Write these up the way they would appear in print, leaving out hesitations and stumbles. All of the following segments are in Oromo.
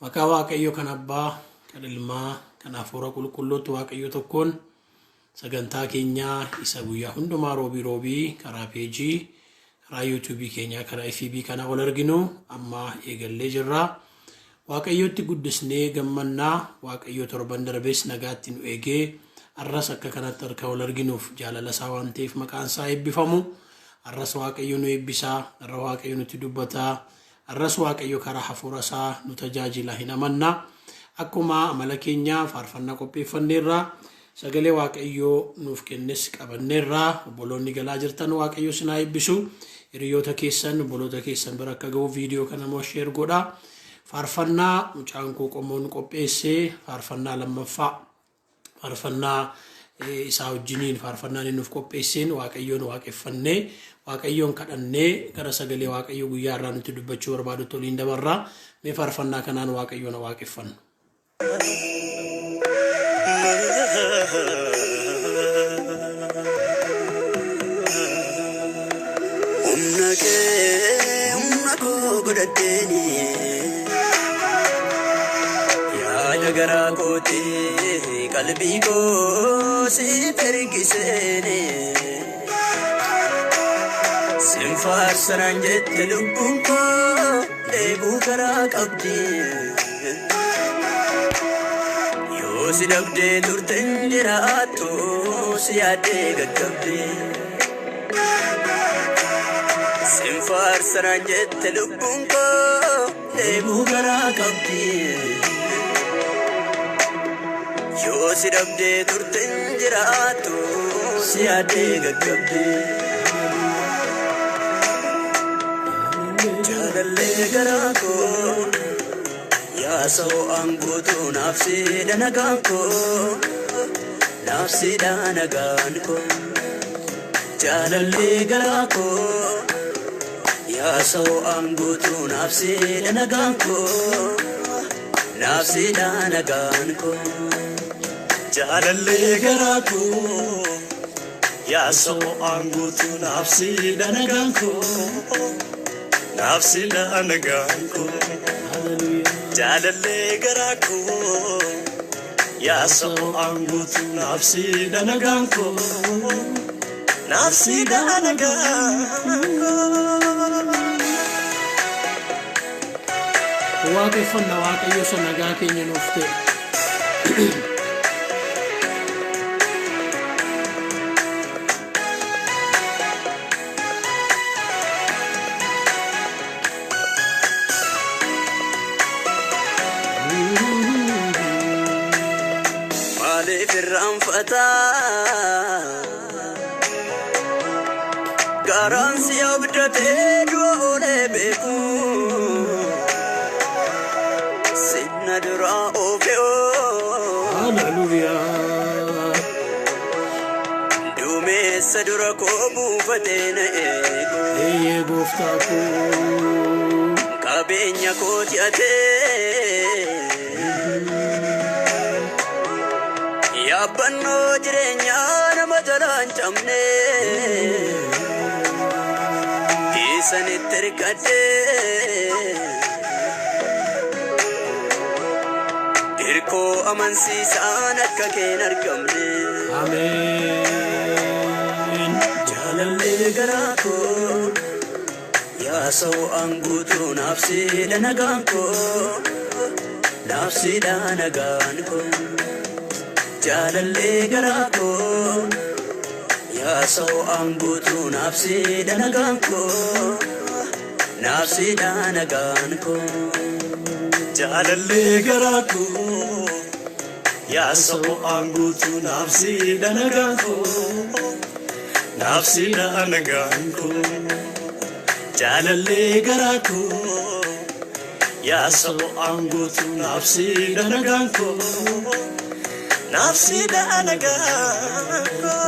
Maqaa Waaqayyo kan Abbaa, kan Ilmaa, kan Hafuura Qulqulluutti Waaqayyo tokkoon sagantaa keenyaa isa guyyaa hundumaa roobii karaa peejii, karaa yuutuubii keenyaa, karaa FB kana ol arginu amma eegallee jirra. Waaqayyotti guddisnee gammannaa. Waaqayyo torban darbees nagaatti nu eegee arras akka kanatti harka ol arginuuf jaalala isaa waan ta'eef maqaan isaa eebbifamu. Arras Waaqayyo nu eebbisaa, arra Waaqayyo nutti dubbataa, arras Waaqayyo karaa hafuura isaa nu tajaajila hin amanna. Akkuma amala keenya faarfannaa qopheeffanneerra sagalee Waaqayyo nuuf kennes qabanneerra. Obboloonni galaa jirtan Waaqayyo sinaa eebbisu. Hiriyoota keessan, obboloota keessan bira akka ga'u viidiyoo kana immoo sheer godhaa. Faarfannaa mucaan koo qomoon qopheessee faarfannaa lammaffaa faarfannaa isaa wajjiniin faarfannaan nuuf qopheesseen Waaqayyoon waaqeffannee Waaqayyoon kadhannee gara sagalee Waaqayyo guyyaa irraa nutti dubbachuu barbaadu toliin dabarraa. Mee faarfannaa kanaan Waaqayyoon waaqeffannu. Gara kooti qalbii koo si ergiseeni sinfaarsanaan jette lubbuun koo deebuu garaa qabdi yoo si dhabdee turte hin jiraattu si yaaddee gaggabdi sinfaarsanaan jette lubbuun koo deebuu garaa qabdi yoo si dhabdee turte hin jiraattu si yaaddee gaggabdi jaalallee garaa koo yaa sa'oo'aan guutuu naaf siidha nagaan koo naaf siidha nagaan koo jaalallee garaa koo yaa sa'oo'aan guutuu naaf siidha nagaan koo naaf siidha nagaan koo jaalallee garaa koo yaa sa'oo'aan guutuu naaf siidha nagaan koo naaf siidha nagaan koo jaalallee garaa koo yaa sa'oo'aan guutuu naaf siidha nagaan koo naaf siidha nagaan koo. Waaqeffannaa Waaqayyo isa nagaa keenya nuuf ta'e. Garansi abdatee du'oolee beeku sinna duraa oofeoo Hallelujah. duumessa dura koo buufatee na eegu Eeyyee gooftaa koo qabeenya kooti atee yaabbannoo jireenyaa nama jalaan cabne isanitti hirkadhee hirkoo amansiisaan akka keen argamne Ameen. jaalallee garaa koo yaa sa'oo'aan guutuu naaf siidha nagaan koo naaf siidha nagaan koo jaalallee garaa koo yaa sa'oo'aan guutuu naaf siidha nagaan koo naaf siidha nagaan koo jaalallee garaa koo yaa sa'oo'aan guutuu naaf siidha nagaan koo naaf siidha nagaan koo jaalallee garaa koo yaa sa'oo'aan guutuu naaf siidha nagaan koo naaf siidha nagaan koo.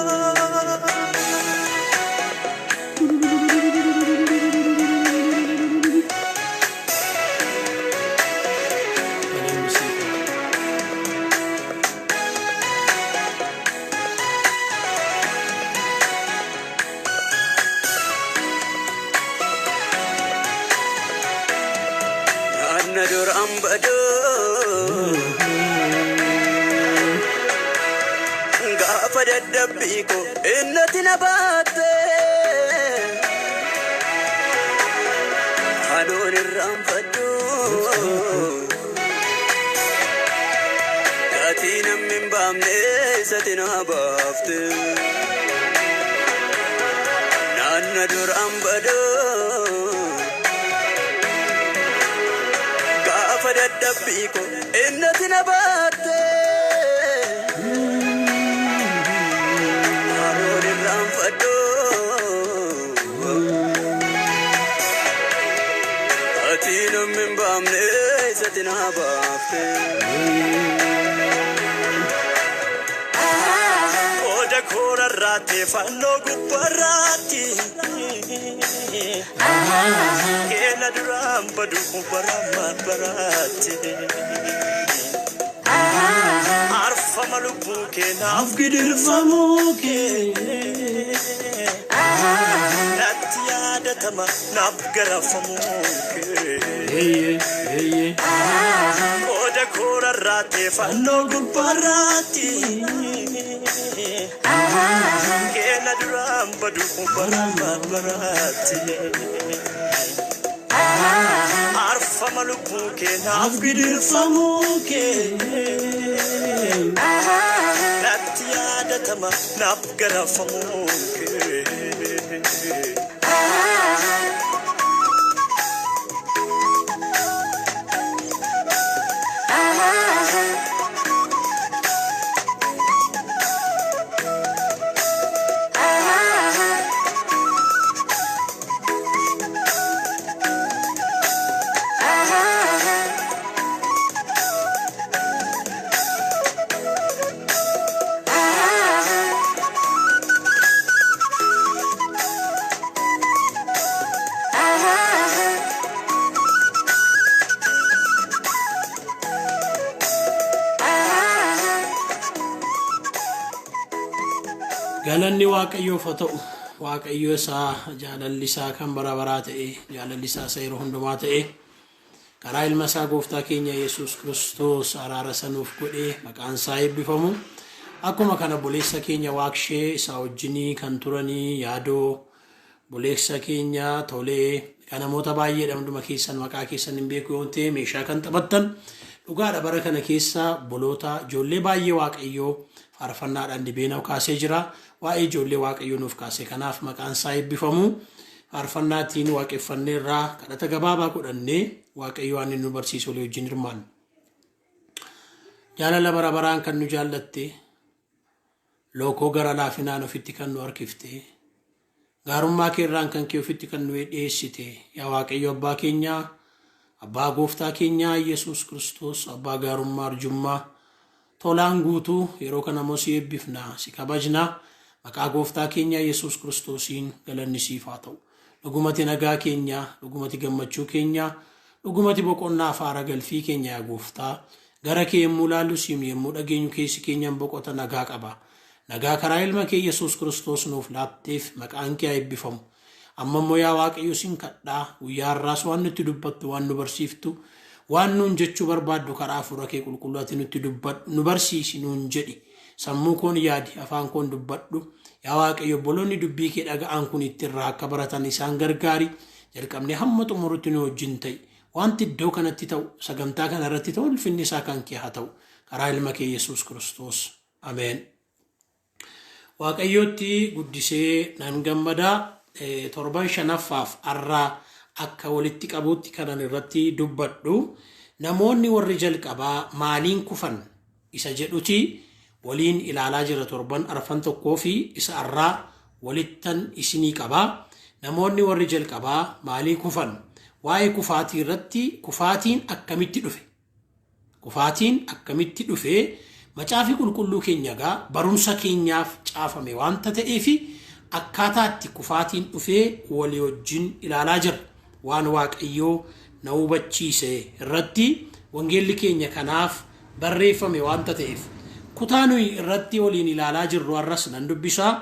na duraan badoo gaafa dadhabbii koo innati na baatte hadoon irraanfadhu gatii namni hin baafne isatti na baafte naanna duraan badoo gaafa dadhabbii koo innati na baatte hadoon irraanfadhu gatii namni hin baafne isatti na baafte oda koora raate fannoo gubbarraatti keena duraan badu baramaan baraatti arfama lubbuu keenaaf gidirfamuu kee natti yaadatama naaf garafamuu kee oda koora raate fannoo gubbarraatti keena duraan badu baramaan baraatti arfama lubbuu keenaaf gidirfamuu kee natti yaadatama naaf garafamuu kee galanni waaqayyoof haa ta'u waaqayyo isaa jaalalli isaa kan bara baraa ta'e jaalalli isaa yeroo hundumaa ta'e karaa ilma isaa gooftaa keenya Yesuus Kiristoos araara sanuuf godhee maqaan isaa eebbifamu akkuma kana boleessa keenya waaqshee isaa wajjinii kan turanii yaadoo boleessa keenya tolee kan namoota baay'ee dhamduma keessan maqaa keessan hin beeku yoo ta'e meeshaa kan taphattan dhugaadha bara kana keessa boloota ijoollee baay'ee waaqayyoo faarfannaadhaan dibeenaaf kaasee jira waa'ee ijoollee waaqayyoo nuuf kaase kanaaf maqaan isaa eebbifamu faarfannaatiin waaqeffanneerraa kadhata gabaabaa godhannee waaqayyo waan inni nu barsiisu walii wajjin hirmaanna. Jaalala bara baraan kan nu jaallatte lookoo gara laafinaan ofitti kan nu harkifte gaarummaa keerraan kan kee ofitti kan nu dhiyeessite yaa waaqayyo abbaa keenyaa abbaa gooftaa keenyaa Yesuus Kiristoos abbaa gaarummaa arjummaa tolaan guutuu yeroo kana immoo si eebbifna si kabajna maqaa gooftaa keenya Yesuus Kiristoosiin galanni siif haa ta'u dhugumati nagaa keenya dhugumati gammachuu keenya dhugumati boqonnaa faara galfii keenya yaa gooftaa gara kee yemmuu laallu siim yemmuu dhageenyu keessi keenyaan boqota nagaa qaba nagaa karaa ilma kee Yesuus Kiristoos nuuf laatteef maqaan kee haa eebbifamu amma immoo yaa waaqayyo sin kadhaa guyyaa har'aas waan nutti dubbattu waan nu barsiiftu waan nuun jechuu barbaaddu karaa hafuura kee qulqulluutti nutti dubbadhu nu barsiisi nuun jedhi sammuu koon yaadi afaan koon dubbadhu yaa waaqayyo obboloonni dubbii kee dhaga'an kun ittirraa akka baratan isaan gargaari jalqabnee hamma xumurutti nu wajjin ta'i wanti iddoo kanatti ta'u sagantaa kana irratti ta'u ulfinni isaa kan kee haa ta'u karaa ilma kee Yesuus Kiristoos ameen. Waaqayyootti guddisee nan gammadaa torban shanaffaaf arraa akka walitti qabuutti kanan irratti dubbadhu namoonni warri jalqabaa maaliin kufan isa jedhuti waliin ilaalaa jira torban arfan tokkoo fi isa arraa walittan isinii qabaa namoonni warri jalqabaa maalii kufan waa'ee kufaatii irratti kufaatiin akkamitti dhufe macaafi qulqulluu keenya gaa barumsa keenyaaf caafame waanta ta'eefi akkaataatti kufaatiin dhufee walii wajjin ilaalaa jira waan waaqayyoo na hubachiise irratti wangeelli keenya kanaaf barreeffame waanta ta'eef kutaa nuyi irratti waliin ilaalaa jirru har'as nan dubbisaa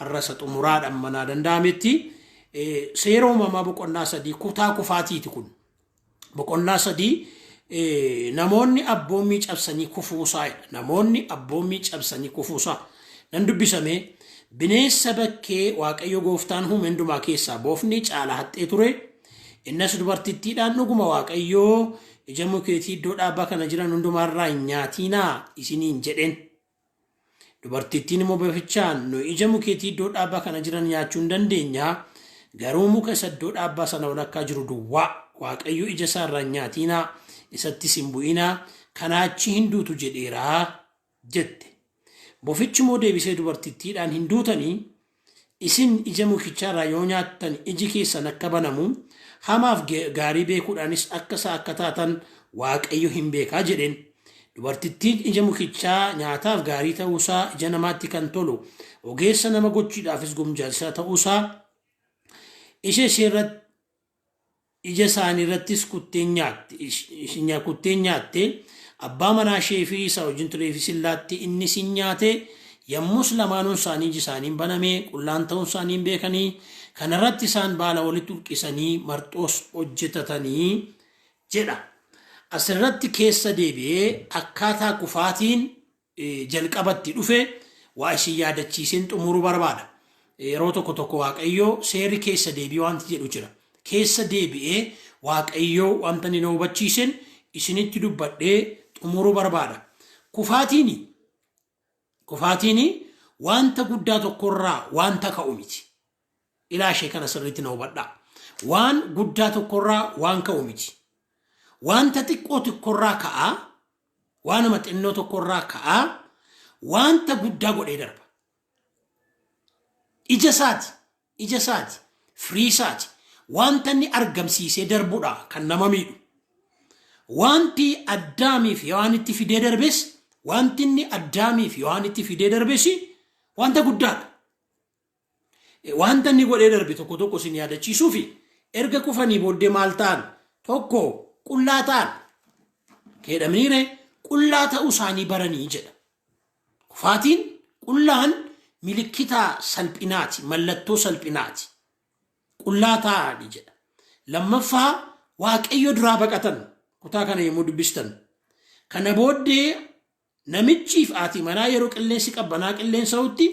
har'asa xumuraadhaan manaa danda'ametti seera uumamaa boqonnaa 3 kutaa kufaatiiti kun boqonnaa 3 namoonni abboommii cabsanii kufuusaa namoonni abboommii cabsanii kufuusaa nan dubbisame bineensa bakkee waaqayyo gooftaan uume hundumaa keessaa boofni caala haxxee ture innas dubartittiidhaan dhuguma waaqayyo ija mukeetii iddoo dhaabaa kana jiran hundumaarraa hin nyaatinaa isiniin jedhen. Dubartittiin immoo bofichaan nu ija mukeetii iddoo dhaabaa kana jiran nyaachuu hin dandeenya garuu muka isa iddoo dhaabaa sana walakkaa jiru duwwaa waaqayyo ija isaarraa hin nyaatinaa isattis hin bu'inaa kanaachi hin duutu jedheeraa jette. Bofichi immoo deebisee dubartittiidhaan hin duutanii isin ija mukicharraa yoo nyaattan iji keessan akka banamu hamaaf gaarii beekuudhaanis akka isaa akka taatan waaqayyo hin beekaa jedheen. Dubartittiin ija mukichaa nyaataaf gaarii ta'uusaa ija namaatti kan tolu ogeessa nama gochuudhaafis gumjaalsaa ta'uusaa ishee irratti ija isaanii irrattis kuttee nyaatte abbaa manaa ishee fi isa wajjin tureefis illaatti inni sin nyaate yommus lamaanuun isaanii iji isaanii banamee qullaan ta'uun isaanii beekanii kanarratti isaan baala walitti ulqisanii marxoos hojjetatanii jedha. Asirratti keessa deebi'ee akkaataa kufaatiin jalqabatti dhufe waa isin yaadachiiseen xumuruu barbaada. Yeroo tokko tokko waaqayyo seerri keessa deebi'ee wanti jedhu jira. Keessa deebi'ee waaqayyo wanta ni hubachiisen isinitti dubbadhee xumuruu barbaada. Kufaatiin wanta guddaa tokkorraa wanta ka'u miti. Ilaashee kana sirriitti na hubadhaa. Waan guddaa tokkorraa waan ka'u miti. Wanta xiqqoo tokkorraa ka'a, waanuma xinnoo tokkorraa ka'a, wanta guddaa godhee darba. Ija isaati, firii isaati, wanta inni argamsiisee darbuudha kan nama miidhu. Wanti Addaamiif waan itti fidee darbes, wanti inni Addaamiif waan itti fidee darbes wanta guddaadha. Wanta inni godhee darbe tokko tokko isin yaadachiisuufi erga kufanii booddee maal ta'an tokko qullaa ta'an keedhamniire qullaa ta'uu isaanii baranii jedha. Kufaatiin qullaan milikitaa salphinaati, mallattoo salphinaati. Qullaa ta'ani jedha. Lammaffaa waaqayyo duraa baqatan kutaa kana yommuu dubbistan. Kana booddee namichiif haati manaa yeroo qilleensi qabbanaa qilleensa'utti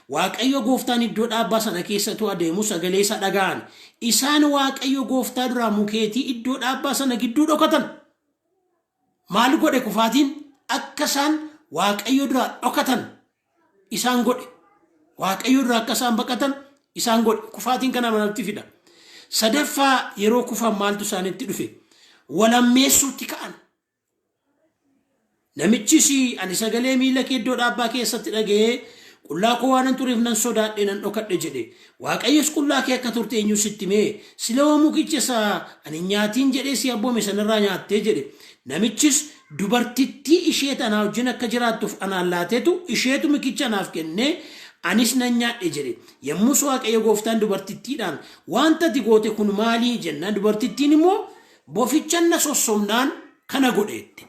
waaqayyo gooftaan iddoo dhaabbaa sana keessatu adeemu sagalee isa dhaga'an. Isaan waaqayyo gooftaa duraa mukeetii iddoo dhaabbaa sana gidduu dhokatan. Maal godhe kufaatiin akka isaan waaqayyo duraa dhokatan isaan godhe. Waaqayyo duraa akka isaan baqatan isaan godhe. Kufaatiin kana manatti fida. Sadaffaa yeroo kufan maaltu isaanitti dhufe? Walammeessuutti ka'an. Namichis ani sagalee miila kee iddoo dhaabbaa keessatti dhaga'ee qullaa koo waanan tureef nan sodaadhe nan dhokadhe jedhe. Waaqayyos qullaa kee akka turte eenyu sitti himee? Silaa mukicha isaa ani nyaatiin jedhee si abboome sanarraa nyaattee jedhe. Namichis dubartittii ishee tanaa wajjin akka jiraattuuf anaan laateetu isheetu mukicha anaaf kennee anis nan nyaadhe jedhe. Yommus waaqayyo gooftaan dubartittiidhaan wanta ati goote kun maalii jennaan dubartittiin immoo bofichan na sossomnaan kana godheette.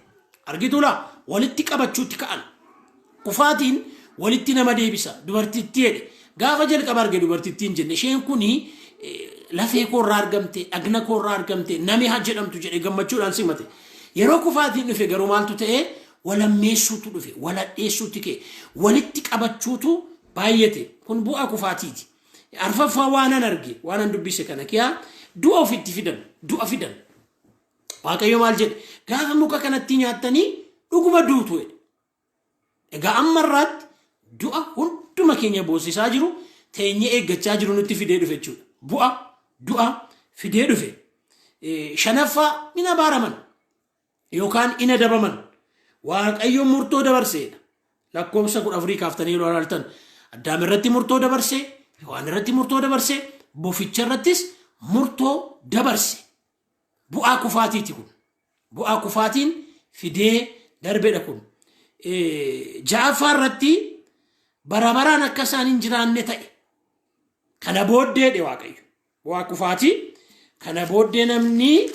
Argitulaa walitti qabachuutti ka'an. Kufaatiin walitti nama deebisa. Dubartittii jedhe gaafa jalqaba arge dubartittiin jenne isheen kuni lafee koorraa argamte dhagna koorraa argamte nami haa jedhamtu jedhe gammachuudhaan simate. Yeroo kufaatiin dhufe garuu maaltu ta'e walammeessuutu dhufe waladheessuutti ka'e walitti qabachuutu baay'ate. Kun bu'aa kufaatiiti. Arfaffaa waanan arge waanan dubbise kana kiyaa du'a ofitti fidan du'a fidan. Waaqayyo maal jedhe gaafa muka kanatti nyaattanii dhuguma duutu jedhe. Egaa ammarraatti du'a hunduma keenya boosisaa jiru teenyee eeggachaa jiru nutti fidee dhufe jechuudha. Du'a fidee dhufe. Shanaffaa in abaaraman yookaan in adabaman. Waaqayyo murtoo dabarseedha. Lakkoofsa 14 kaaftanii yeroo ilaaltan Addaam irratti murtoo dabarse, Hewaan irratti murtoo dabarse, boficha irrattis murtoo dabarse. Bu'aa kufaatiiti kun. Bu'aa kufaatiin fidee darbedha kun. Ja'affaa irratti barabaraan akka isaan hin jiraanne ta'e. Kana booddeedhe waaqayyo. Bu'aa kufaatii kana booddee namni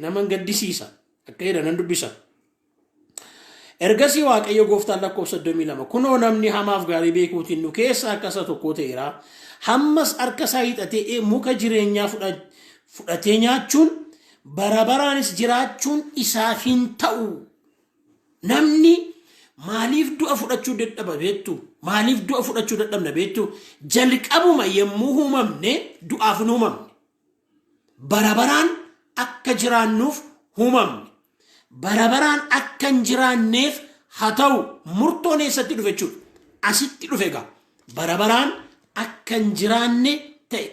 nama gaddisiisa. Akka jedhan dubbisa. Ergasii waaqayyo gooftaan lakkoofsa 32 kunoo namni hamaaf gaarii beekuutiin nu keessa akka isa tokko ta'eera. Hammas harka isaa hiixatee muka jireenyaa fudhatee nyaachuun barabaraanis jiraachuun isaaf hin ta'u. Namni maaliif du'a fudhachuu dadhaba beektu? maaliif du'a fudhachuu dadhabna beektu jalqabuma yemmuu uumamne du'aaf nu uumamne barabaraan akka jiraannuuf uumamne barabaraan akka hin jiraanneef haa ta'u murtoon eessatti dhufe jechuudha asitti dhufe egaa barabaraan akka hin jiraanne ta'e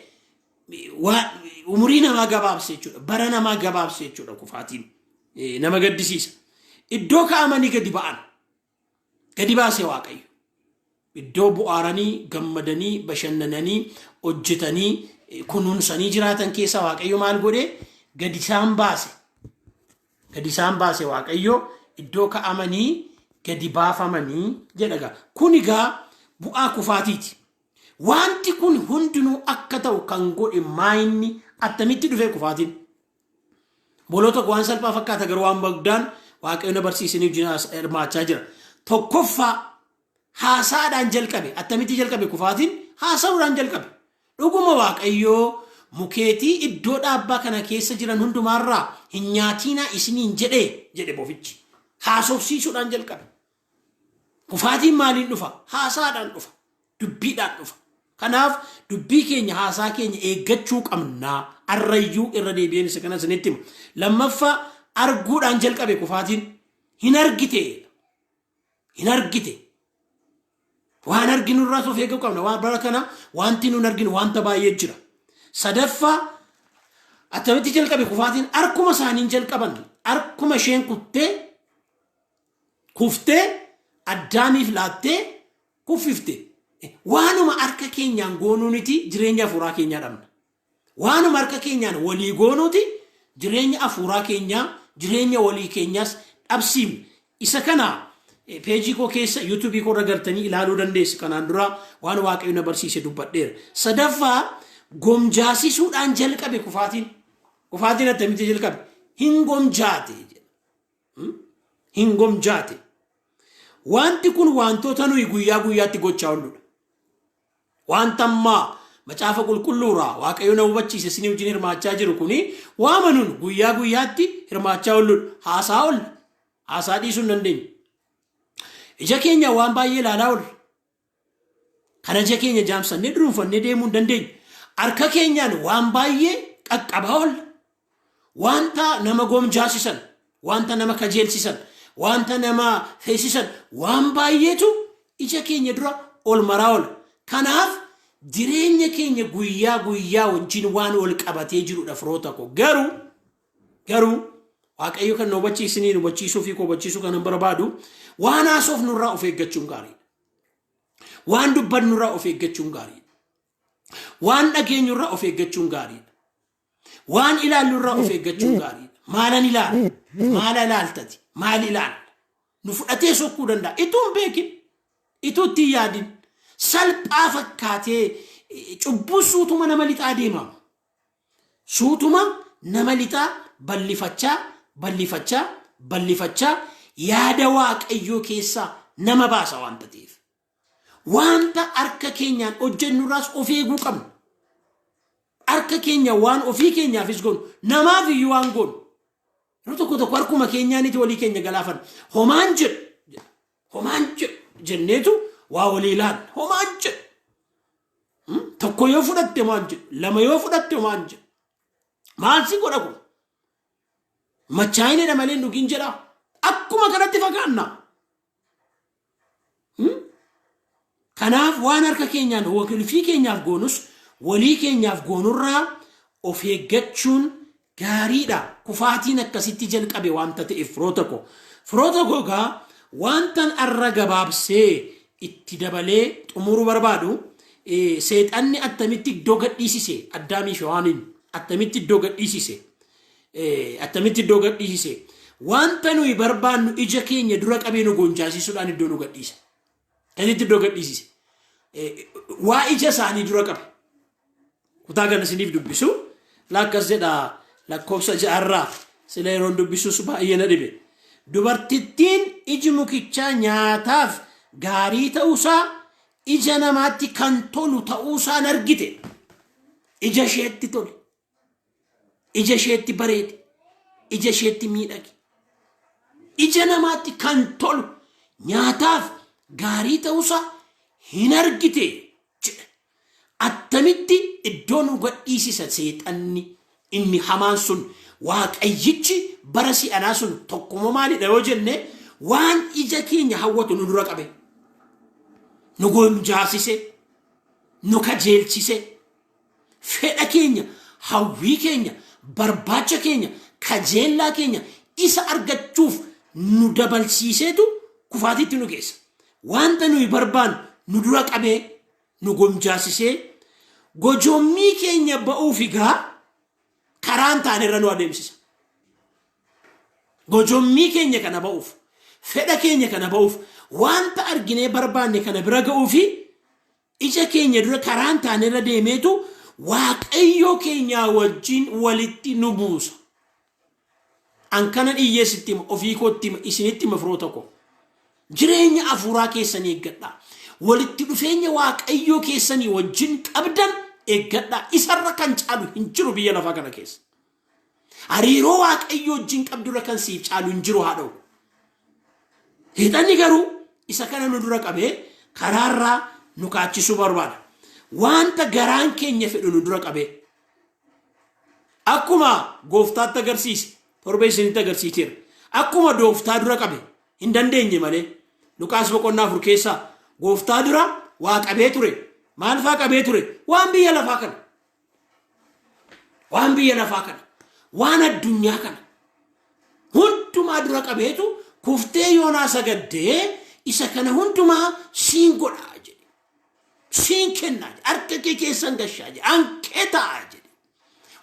umurii namaa gabaabse jechuudha bara namaa gabaabse jechuudha kufaatiin nama gaddisiisa iddoo kaa'amanii gadi ba'an gadi baasee waaqayyo iddoo bu'aaranii gammadanii bashannananii hojjetanii kunuunsanii jiraatan keessa waaqayyo maal godhe gadi isaan baase waaqayyo iddoo kaa'amanii gadi baafamanii jedhaga kun egaa bu'aa kufaatiiti wanti kun hundinuu akka ta'u kan godhe maayinni attamitti dhufe kufaatiin bolota waan salphaa fakkaata garuu waan bagdaan waaqayyo na barsiisanii hirmaachaa jira tokkoffaa haasaadhaan jalqabe attamitti jalqabe kufaatiin haasa'uudhaan jalqabe dhuguma waaqayyo mukeetii iddoo dhaabbaa kana keessa jiran hundumaarraa hin nyaatiinaa isiniin jedhe bofichi haasofsiisuudhaan jalqabe kufaatiin maaliin dhufa haasaadhaan dhufa dubbiidhaan dhufa kanaaf dubbii keenya haasaa keenya eeggachuu qabnaa arrayyuu irra deebi'een isa kana isinitti hima lammaffaa arguudhaan jalqabe kufaatiin hin argite waan arginu irraa of eeggachuu qabna waan bara kana wanti nuun arginu wanta baay'ee jira sadaffaa attamitti jalqabe kufaatiin arkuma isaaniin jalqaban arkuma isheen kuftee addaamiif laattee kuffifte waanuma harka keenyaan goonuuniti jireenya afuuraa keenyaa dhabna waanuma harka keenyaan walii goonuuti jireenya afuuraa keenyaa jireenya walii keenyaas dhabsiifne isa kana peejii koo keessa yuutuubii koo irra gartanii ilaaluu dandeessu kanaan dura waan waaqayyo na barsiise dubbadheera sadaffaa gomjaasisuudhaan jalqabe kufaatiin attamitti jalqabe hin gomjaate wanti kun wantoota nuyi guyyaa guyyaatti gochaa olludha wanta ammaa macaafa qulqulluuraa waaqayyo na hubachiise isinii wajjin hirmaachaa jiru kuni waama nun guyyaa guyyaatti hirmaachaa olludha haasaa dhiisuu hin dandeenyu ija keenya waan baay'ee ilaalaa oolla kana ija keenya jaamsannee duruunfannee deemuu hin dandeenyu harka keenyaan waan baay'ee qaqqabaa oolla wanta nama gomjaasisan wanta nama kajeelsisan wanta nama feesisan waan baay'eetu ija keenya dura ol maraa oola kanaaf jireenya keenya guyyaa wajjin waan ol qabatee jirudha firoota koo garuu waaqayyo kan nu hubachiisanii nu hubachiisuu fi hubachiisuu kan hin barbaadu waan haasoof nurraa of eeggachuun gaariidha waan dubbannu irraa of eeggachuun gaariidha waan dhageenyu irraa of eeggachuun gaariidha waan ilaallu irraa of eeggachuun gaariidha maalan ilaala maala ilaaltati maal ilaalla nu fudhatee sokkuu danda'a ituu hin beekin ituu itti hin yaadin salphaa fakkaatee cubbuu suutuma nama lixaa deemama suutuma nama lixaa bal'ifachaa yaada waaqayyoo keessaa nama baasa wanta ta'eef wanta harka keenyaan hojjennu irraas of eeguu qabna harka keenya waan ofii keenyaafis goonu namaaf iyyuu waan goonu yeroo tokko harkuma keenyaaniti walii keenya galaafan homaan jedhu jenneetu waa walii ilaalla homaan jedhu tokko yoo fudhatte homaan jedhu lama yoo fudhatte homaan jedhu maal si godha kun machaa'inedha malee dhugin jedha akkuma kanatti fagaanna kanaaf waan harka keenyaan ofii keenyaaf goonus walii keenyaaf goonurraa of eeggachuun gaariidha kufaatiin akkasitti jalqabe wanta ta'eef firoota koo gaa wantan arra gabaabsee itti dabalee xumuruu barbaadu seexanni attamitti iddoo gadhiisise addaamii fi hawaaniin attamitti iddoo gadhiisise wanta nuyi barbaannu ija keenya dura qabee nu gonjaasisuudhaan iddoo nu gadhiisa kanitti iddoo gadhiisise waa ija isaanii dura qabe kutaa kana isiniif dubbisu lakkas jedha lakkoofsa 6 sila yeroon dubbisuus baay'ee na dhibe dubartittiin iji mukichaa nyaataaf gaarii ta'uusaa ija namaatti kan tolu ta'uusaan argite ija isheetti tole ija isheetti bareede ija isheetti miidhage ija namaatti kan tolu nyaataaf gaarii ta'uusaa hin argite jedhe. Attamitti iddoo nu gadhiisisa seexanni inni hamaan sun waaqayyichi bara si'anaa sun tokkuma maalidha yoo jenne waan ija keenya hawwatu nu dura qabe. Nu gonjaasise, nu kajeelchise, fedha keenya, hawwii keenya, barbaacha keenya, kajeellaa keenya isa argachuuf nu dabalsiiseetu kufaatitti nu geessa. Wanta nuyi barbaannu nu dura qabee nu gonjaasisee gojommii keenya ba'uuf egaa karaan taanerra nu adeemsisa. Gojommii keenya kana ba'uuf, fedha keenya kana ba'uuf, wanta arginee barbaanne kana bira ga'uufi ija keenya dura karaan taanerra deemeetu waaqayyo keenya wajjin walitti nu buusa. An kana dhiyyeessitti ofii kootti isinitti firoota koo jireenya afuuraa keessanii eeggadhaa. Walitti dhufeenya waaqayyo keessanii wajjin qabdan eeggadhaa. Isarra kan caalu hin jiru biyya lafaa kana keessa. Hariiroo waaqayyo wajjin qabdurra kan siif caalu hin jiru haadha'u. Seexanni garuu isa kana nu dura qabee karaarraa nu kaachisuu barbaada. Wanta garaan keenya fedhu nu dura qabee akkuma gooftaatti agarsiise torbee isinitti agarsiiseera. Akkuma gooftaa dura qabe hin dandeenye malee Luqaas boqonnaa 4 keessaa gooftaa dura waa qabee ture. Maal faa qabee ture? Waan biyya lafaa kana. Waan biyya lafaa kana. Waan addunyaa kana. Hundumaa dura qabeetu kuftee Yoonaa sagaddee isa kana hundumaa siin godhaa jedhe. Siin kennaa jedhe. Harka kee keessan gashaa jedhe. Hanqee ta'a jedhe.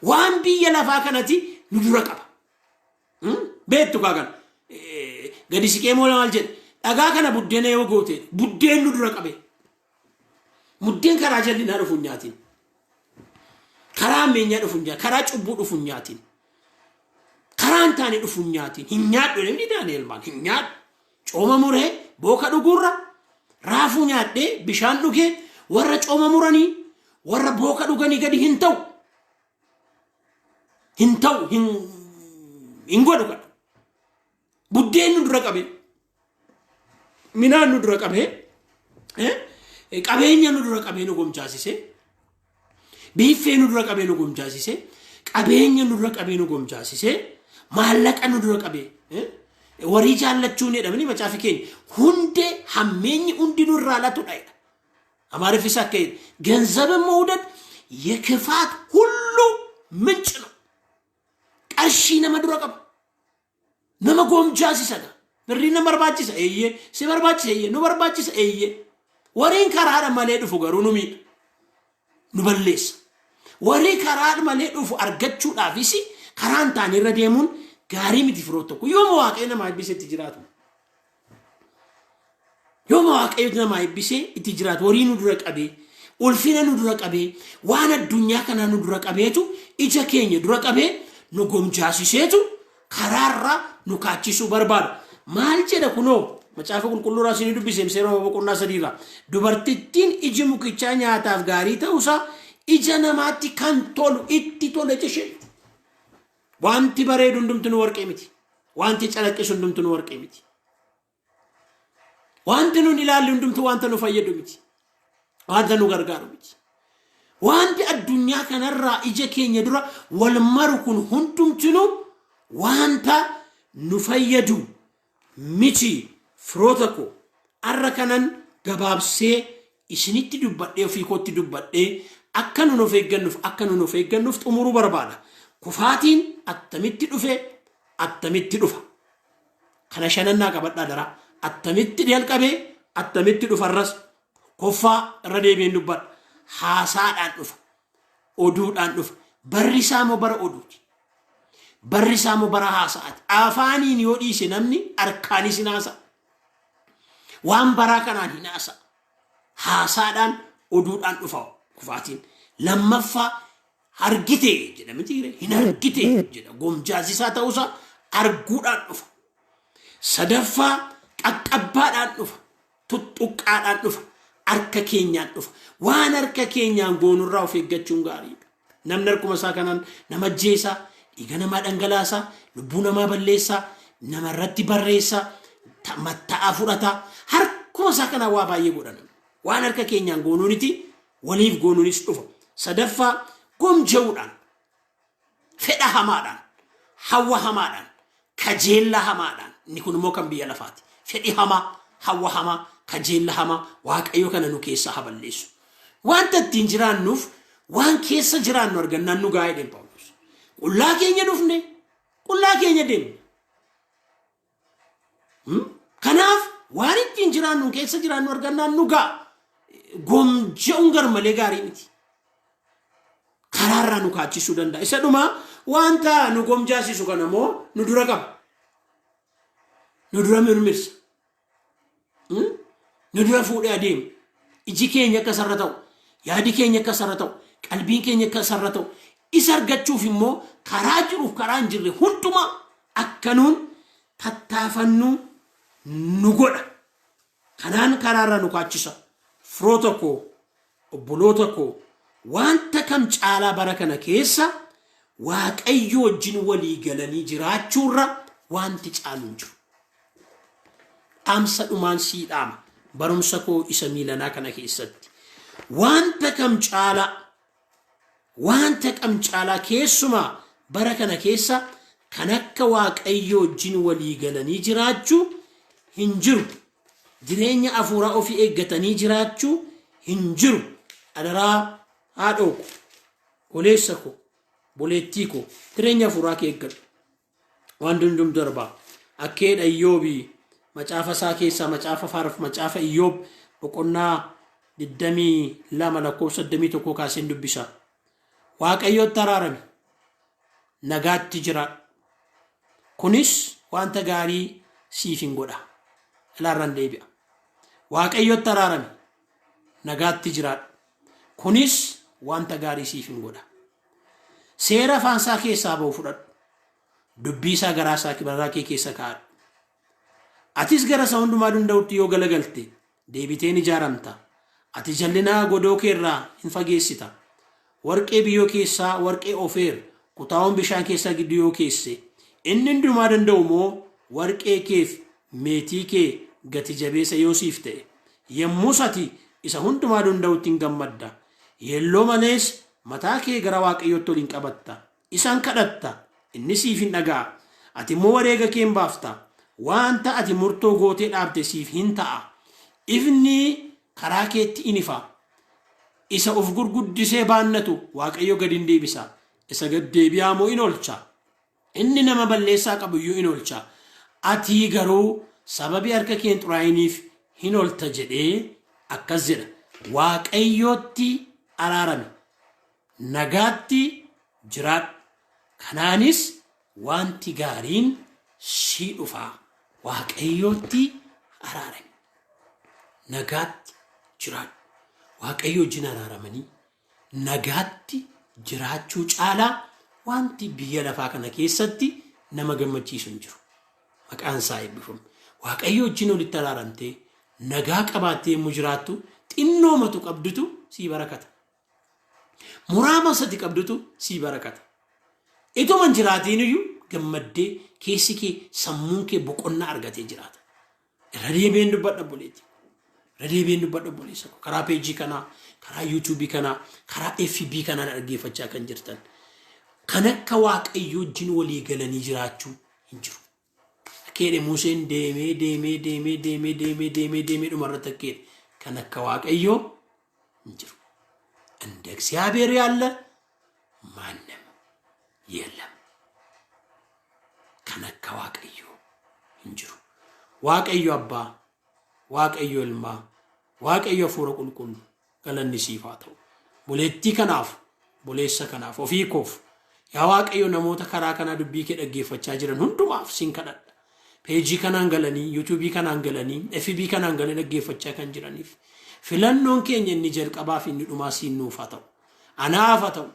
Waan biyya lafaa kanatti nu dura qaba. Beektu kaakan gadi siqee moo maal jedhe? Dhagaa kana buddeena yoo goote buddeen nu dura qabe. Buddeen karaa jallinaa dhufu nyaatiin. Karaa ammeenyaa dhufu nyaatiin. Karaa cubbuu dhufu nyaatiin. Karaan taane dhufu nyaatiin. Hin nyaadhu namni Daani'el maal hin nyaadhu. Cooma muree booka dhuguurra raafuu nyaadhee bishaan dhugee warra cooma muranii warra booka dhuganii gadi hin ta'u. Hin ta'u hin godhu kadha. Buddeen nu dura qabe. Minaan nu dura qabe. Qabeenya nu dura qabe nu gomjaasise. Biiffee nu dura qabe nu gomjaasise. Qabeenya nu dura qabe nu gomjaasise. Maallaqa nu dura qabe. Warii jaallachuun jedhamani macaafi keenya hundee hammeenyi hundi nu irraa latudha. አማርፍ ይሳከይ ገንዘብ መውደድ የክፋት ሁሉ ምንጭ ነው። ቀርሺ ነመድሮ ቀብ ነመጎምጃ ሲሰጋ ብሪ ነመርባጭስ እየ ሲበርባጭስ እየ ኑ በርባጭስ እየ ወሬን ከራራ ማለዱ ፉገሩ ኑ ሚ ኑ በሌስ ወሬ ከራራ ማለዱ ፉ አርገቹ ዳፊሲ ከራንታን ይረደሙን ጋሪ ሚት ፍሮተኩ ዮሞ ዋቀና ማይቢሰት ይጅራቱ ዮሞ ዋቀዩት ማይቢሰ ይጅራቱ ወሪኑ ድረቀቤ ኡልፊነ ኑ ድረቀቤ ዋና ዱኛ ከና ኑ ድረቀቤቱ ኢጀኬኝ ድረቀቤ ኑ ጎምጃሲሴቱ ከራራ ኑ ካቺሱ በርባር ማልጨደ ኩኖ መጻፈ ቁልቁሉ ራሲኒ ዱቢሰም ሰሮ በቆና ሰዲራ ዱበርቲቲን ኢጂ ሙክቻ ኛታፍ ጋሪ ተውሳ ኢጀነማቲ ካንቶሉ ኢቲቶ ለጨሽ ዋንቲ በሬዱ እንድምትኑ ወርቄ ሚቲ ዋንቲ ጨለቅሱ እንድምትኑ ወርቄ ሚቲ ዋንተኑ ይላል እንድምቱ ዋንተኑ ፈየዱ ሚቲ ዋንተኑ ገርጋሩ ሚቲ ዋንቲ አዱኛ ከነራ ኢጀኬኝ ድራ ወልመርኩን ሁንዱምትኑ ዋንታ ኑፈየዱ ሚቲ ፍሮተኮ አረከነን ገባብሴ ኢስኒቲ ዱበዴ ፊኮቲ ዱበዴ አከኑ ነው ፈገኑፍ ጥሙሩ በርባዳ ኩፋቲን አተሚቲ ዱፌ አተሚቲ ዱፋ ከነሸነና ቀበዳ ደራ አተሚቲ ዲልቀቤ አተሚቲ ዱፈረስ ኮፋ ረዴቤን ዱበድ ሃሳዳን ዱፋ ኦዱዳን ዱፋ በሪሳሞ በር ኦዱቲ በሪሳሞ በር ሃሳት አፋኒን ዮዲሲ ነምኒ አርካኒ ሲናሳ ዋን በራከናን ሂናሳ ሃሳዳን ኦዱዳን ዱፋ ኩፋቲን ለመፋ አርጊቴ ጀደምቲ ሂናርጊቴ ጀደ ጎምጃዚሳ ተውሳ አርጉዳን ዱፋ ሰደፋ ቀቀባዳን ዱፋ ቱጡቃዳን ዱፋ አርከኬኛን ዱፋ ዋን አርከኬኛን ጎኑራው ፈገቹን ጋሪ ነምነርኩ መሳከናን ነመጄሳ ኢገነማ ደንገላሳ ልቡነማ በሌሳ ነመረቲ በሬሳ ተመታ አፉራታ ሀርኩ መሳከና ዋባዬ ጎዳነ waan harka keenyaan goonuuniti waliif goonuunis dhufa. Sadaffaa gomja'uudhaan, fedha hamaadhaan, hawwa hamaadhaan, kajeella hamaadhaan. Inni kun immoo kan biyya lafaati. Fedhi hamaa, hawwa hamaa, kajeella hamaa Waaqayyo kana nu keessaa haa balleessu. Wanta ittiin jiraannuuf waan keessa jiraannu argannaan nu gaa'ee deemu Phaawulos. Qullaa keenya dhufne, qullaa keenya deemne. Kanaaf waan ittiin jiraannu keessa jiraannu argannaan nu ga'a. Gomja'uun garmalee gaarii miti. Karaarraa nu kaachisuu danda'a. Isa dhumaa wanta nu gomjaasisu kana immoo nu dura qaba. Nu dura mirmirsa. Nu dura fuudhee adeemu. Iji keenya akka sarara ta'u, yaadi keenya akka sarara ta'u, qalbiin keenya akka sarara ta'u, isa argachuuf immoo karaa jiruuf karaa hin jirre hundumaa akka nuun tattaafannu nu godha. Kanaan karaarraa nu kaachisa. Firoota koo, obboloota koo, wanta kam caalaa bara kana keessa Waaqayyo wajjin walii galanii jiraachuurra wanti caalu hin jiru. Dhaamsa dhumaan sii dhaama barumsa koo isa miilanaa kana keessatti. Wanta kam caalaa keessumaa bara kana keessa kan akka Waaqayyo wajjin walii galanii jiraachuu hin jiru. Jireenya hafuuraa ofii eeggatanii jiraachuu hin jiru. Adaraa haadhoo ko, goleessa ko, boleettii ko, jireenya hafuuraa kee eeggadhu. Waan dundum darbaa akkeedha Iyyoobii macaafa isaa keessaa macaafa Iyyoob boqonnaa 22 lakkoofsa 31 kaaseen dubbisa. Waaqayyotti araarami, nagaatti jiraadhu. Kunis wanta gaarii siif hin godha. Ilaarran deebi'a. Waaqayyotti araarami, nagaatti jiraadhu. Kunis wanta gaarii siif hin godha. Seera afaan isaa keessaa ba'u fudhadhu. Dubbii isaa garaa isaa baraa kee keessa kaa'adhu. Atis gara isa hundumaa danda'utti yoo galagalte deebiteen ijaaramta. Ati jallinaa godoo kee irraa hin fageessita. Warqee biyyoo keessaa warqee Ofeer kutaawwan bishaan keessaa gidduu yoo keesse inni hundumaa danda'u moo warqee keef meetii kee gati jabeessa yoo siif ta'e. Yommus ati isa hundumaa danda'utti hin gammadda. Yelloo malees mataa kee gara Waaqayyootti ol hin qabatta. Isaan kadhatta, inni siif hin dhaga'a. Ati immoo wareega kee hin baafta. Wanta ati murtoo gootee dhaabde siif hin ta'a. Ifni karaa keetti in ifa. Isa of gurguddisee baannatu Waaqayyo gad hin deebisa. Isa gad deebi'aa moo in oolcha. Inni nama balleessaa qabu iyyuu in oolcha. Ati garuu sababii harka kee hin xuraa'iniif hin oolta jedhee akkas jedha. Waaqayyootti araarami, nagaatti jiraadhu. Kanaanis wanti gaariin sii dhufaa. Waaqayyootti araarami, nagaatti jiraadhu. Waaqayyo wajjin araaramanii nagaatti jiraachuu caalaa wanti biyya lafaa kana keessatti nama gammachiisu hin jiru. Maqaan isaa eebbifamu. Waaqayyo wajjin walitti araaramtee nagaa qabaattee yommuu jiraattu xinnoomatu qabdutu sii barakata. Muraama sadi qabdutu sii barakata. Ituma hin jiraatiin iyyuu gammaddee keessi kee sammuun kee boqonnaa argatee jiraata. Irra deebiin dubbadha boleetti. Irra deebiin dubbadha boleessa. Karaa peejii kanaa, karaa yuutuubii kanaa, karaa FB kanaan dhaggeeffachaa kan jirtan. Kan akka Waaqayyo wajjin walii galanii jiraachuu hin jiru. Akkeedhe Museen deemee dhumarratti akkeedhe. Kan akka Waaqayyo hin jiru. እንደ እግዚአብሔር ያለ ማንም የለም። ከነካ ዋቀዮ እንጅሩ ዋቀዮ አባ ዋቀዮ ልማ ዋቀዮ ፉረ ቁልቁል ገለኒ ሲፋተው ቡሌቲ ከናፍ ቡሌሰ ከናፍ ኦፊኮፍ ያ ዋቀዮ ነሞተ ከራ ከና ዱቢ ከደገፈቻ ጅረን ሁንዱማፍ ሲንከደድ ፔጂ ከናን ገለኒ ዩቲዩብ ከናን ገለኒ ኤፍቢ ከናን ገለኒ ደገፈቻ ከን ጅረኒፍ filannoon keenya inni jalqabaaf inni dhumaa siin nuuf haa ta'u. Anaaf haa ta'u.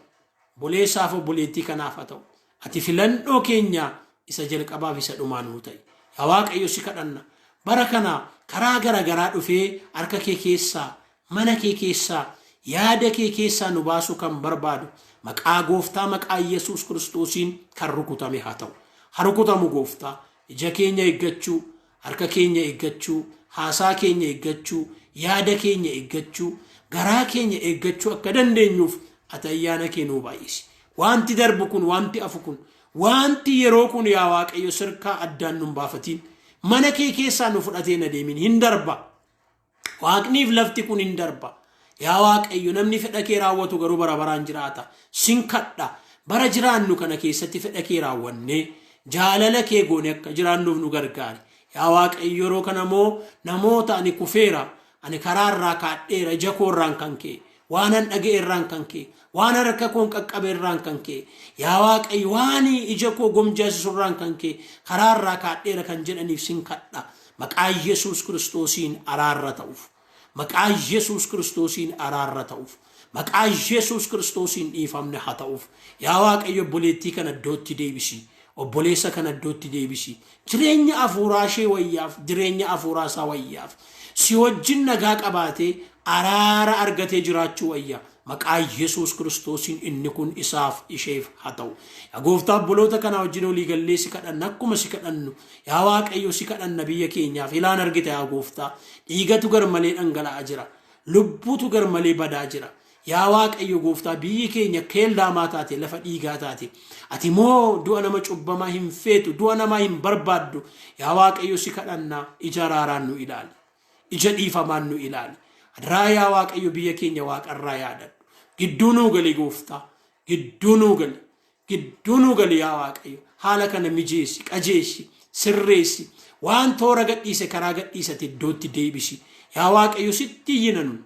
Boleessaaf obboleettii kanaaf haa ta'u. Ati filannoo keenya isa jalqabaaf isa dhumaa nuu ta'i. Yaa Waaqayyo si kadhanna. Bara kana karaa garagaraa dhufee harka kee keessaa, mana kee keessaa, yaada kee keessaa nu baasuu kan barbaadu maqaa gooftaa maqaa Yesuus Kiristoosiin kan rukutame haa ta'u. Haa rukutamu gooftaa ija keenya eeggachuu, harka keenya eeggachuu, haasaa keenya eeggachuu, yaada keenya eeggachuu garaa keenya eeggachuu akka dandeenyuuf ati ayyaana kee nuu baay'isi. Wanti darbu kun wanti afu kun wanti yeroo kun yaa Waaqayyo sirkaa addaan nun baafatiin mana kee keessaa nu fudhatee na deemin hin darba. Waaqniif lafti kun hin darba. Yaa Waaqayyo namni fedha kee raawwatu garuu bara baraan jiraata. Sin kadha bara jiraannu kana keessatti fedha kee raawwannee jaalala kee goone akka jiraannuuf nu gargaari. Yaa Waaqayyo yeroo kana moo namoota ani kufeera ani karaarraa kaadheera ija koorraan kan kee waanan dhaga'eerraan kan kee waan harka koon qaqqabeerraan kan kee yaa Waaqayyo waan ija koo gomjaasisurraan kan kee karaarraa kaadheera kan jedhaniif sin kadha. Maqaa Yesuus Kiristoosiin araarra ta'uuf maqaa Yesuus Kiristoosiin araarra ta'uuf maqaa Yesuus Kiristoosiin dhiifamne haa ta'uuf. Yaa Waaqayyo obboleettii kana iddootti deebisi. Obboleessa kana iddootti deebisi. Jireenya afuuraa ishee wayyaaf jireenya afuuraa isaa wayyaaf si wajjin nagaa qabaatee araara argatee jiraachuu wayyaa. Maqaa Yesuus Kiristoosiin inni kun isaaf isheef haa ta'u. Yaa Gooftaa obboloota kana wajjin olii gallee si kadhanna akkuma si kadhannu yaa Waaqayyo si kadhanna biyya keenyaaf ilaan argite yaa Gooftaa dhiigatu garmalee dhangala'aa jira lubbuutu garmalee badaa jira. Yaa Waaqayyo Gooftaa biyyi keenya keellaamaa taate lafa dhiigaa taate ati moo du'a nama cubbamaa hin feetu du'a namaa hin barbaaddu. Yaa Waaqayyo si kadhanna ija araaraan nu ilaali ija dhiifamaan nu ilaali. Adaraa yaa Waaqayyo biyya keenya waaqarraa yaadadhu. Gidduu nuu gali Gooftaa gidduu nuu gali yaa Waaqayyo haala kana mijeessi qajeessi sirreessi waan toora gadhiise karaa gadhiisate iddootti deebisi. Yaa Waaqayyo sitti iyyinanu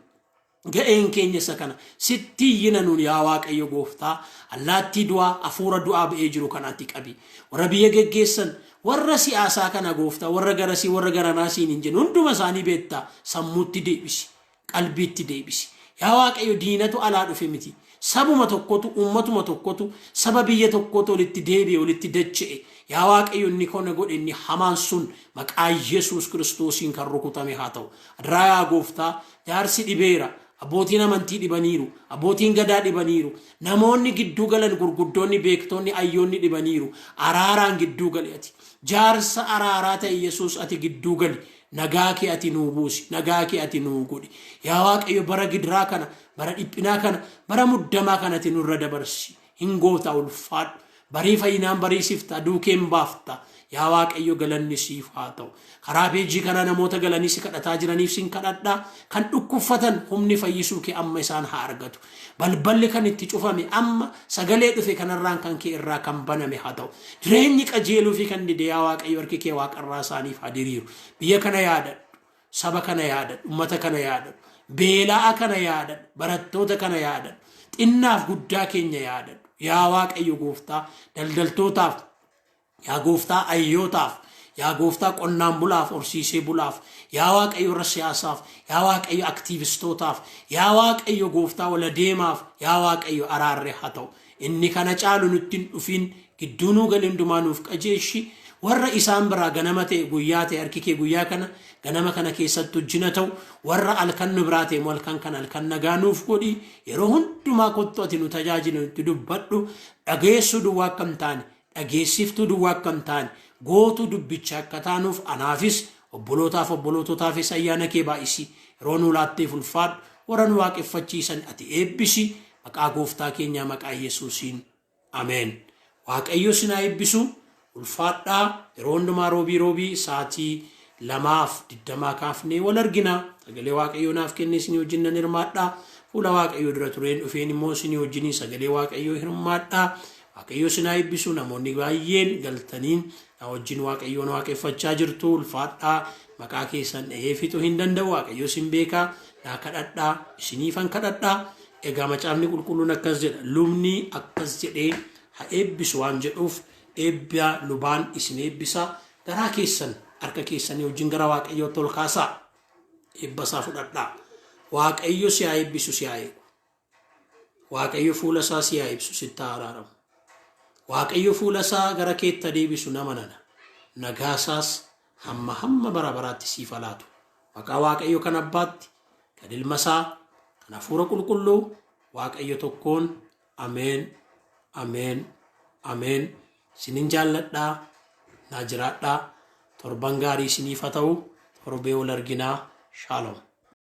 ga'een keenya isa kana sitti iyyinanuun yaa Waaqayyo Gooftaa allaattii du'aa hafuura du'aa ba'ee jiru kanaatti qabi. Warra biyya geggeessan warra siyaasaa kana Gooftaa warra garasii warra garanaasiin hin jennu hunduma isaanii beektaa sammuutti deebisi qalbiitti deebisi. Yaa Waaqayyo diinatu alaa dhufe miti sabuma tokkotu ummatuma tokkotu saba biyya tokkotu walitti deebi'e walitti dacha'e. Yaa Waaqayyo inni kana godhe inni hamaan sun maqaa Yesuus Kiristoosiin kan rukutame haa ta'u. Adaraa yaa Gooftaa jaarsi dhibeera abbootiin amantii dhibaniiru abbootiin gadaa dhibaniiru namoonni gidduu galan gurguddoonni beektoonni ayyoonni dhibaniiru araaraan gidduu gali ati jaarsa araaraa ta'e Yesuus ati gidduu gali nagaa kee ati nuu buusi nagaa kee ati nuu godhi. Yaa Waaqayyo bara gidiraa kana bara dhiphinaa kana bara muddamaa kana ati nurra dabarsi hin goota ulfaadhu barii fayyinaan barii sifta duukeen baafta. Yaa Waaqayyo galanni siif haa ta'u. Karaa peejii kana namoota galanii si kadhataa jiraniif sin kadhadhaa kan dhukkubfatan humni fayyisuu kee amma isaan haa argatu. Balballi kan itti cufame amma sagalee dhufe kanarraan kan kee irraa kan baname haa ta'u. Jireenyi qajeeluu fi kan dide yaa Waaqayyo harki kee waaqarraa isaaniif haa diriiru. Biyya kana yaadadhu saba kana yaadadhu ummata kana yaadadhu beelaa kana yaadadhu barattoota kana yaadadhu xinnaaf guddaa keenya yaadadhu. Yaa Waaqayyo Gooftaa daldaltootaaf yaa Gooftaa ayyootaaf yaa Gooftaa qonnaan bulaaf horsiisee bulaaf yaa Waaqayyo warra siyaasaaf yaa Waaqayyo aktiivistootaaf yaa Waaqayyo Gooftaa wala deemaaf yaa Waaqayyo araarre haa ta'u. Inni kana caalu nutti hin dhufin gidduu nuu gali hundumaa nuuf qajeelchi. Warra isaan biraa ganama ta'e guyyaa ta'e harki kee guyyaa kana ganama kana keessatti hojjina ta'u warra halkan nu biraa ta'e halkan kan halkan nagaa nuuf godhi. Yeroo hundumaa kottu ati nu tajaajilu nutti dubbadhu dhageessuu duwwaa akka hin taane dhageessiftuu duwwaa akka hin taane gootuu dubbicha akka taanuuf anaafis obbolootaaf obboloototaafis ayyaana kee baay'isi. Yeroo nu laatteef ulfaadhu warra nu waaqeffachiisan ati eebbisi maqaa Gooftaa keenyaa maqaa Yesuusiin ameen. Waaqayyo sinaa eebbisu ulfaadhaa. Yeroo hundumaa roobii sa'aatii 2:20 kaafnee wal argina. Sagalee Waaqayyoo naaf kenne isin wajjin nan hirmaadhaa. Fuula Waaqayyoo dura tureen dhufeen immoo isin wajjin sagalee Waaqayyoo hirmaadhaa. Waaqayyo sinaa eebbisu. Namoonni baay'een galtaniin na wajjin Waaqayyoon waaqeffachaa jirtu ulfaadhaa. Maqaa keessan dhahee fixuu hin danda'u. Waaqayyo sin beekaa naa kadhadhaa isiniifan kadhadhaa. Egaa macaafni qulqulluun akkas jedha lubni akkas jedhee haa eebbisu waan jedhuuf eebba lubaan isin eebbisa. Garaa keessan harka keessanii wajjin gara Waaqayyootti ol kaasaa eebba isaa fudhadhaa. Waaqayyo si haa eebbisu si haa eegu. Waaqayyo fuula isaa si haa ibsu sitti haa araaramu. Waaqayyo fuula isaa gara keetti deebisu nama nana nagaasaas hamma bara baraatti siif laatu. Maqaa Waaqayyo kan abbaatti kan ilma isaa kan hafuura qulqulluu Waaqayyo tokkoon ameen ameen ameen. Sinin jaalladhaa naa jiraadhaa. Torban gaarii isiniif haa ta'u. Torbee wal arginaa. Shalom.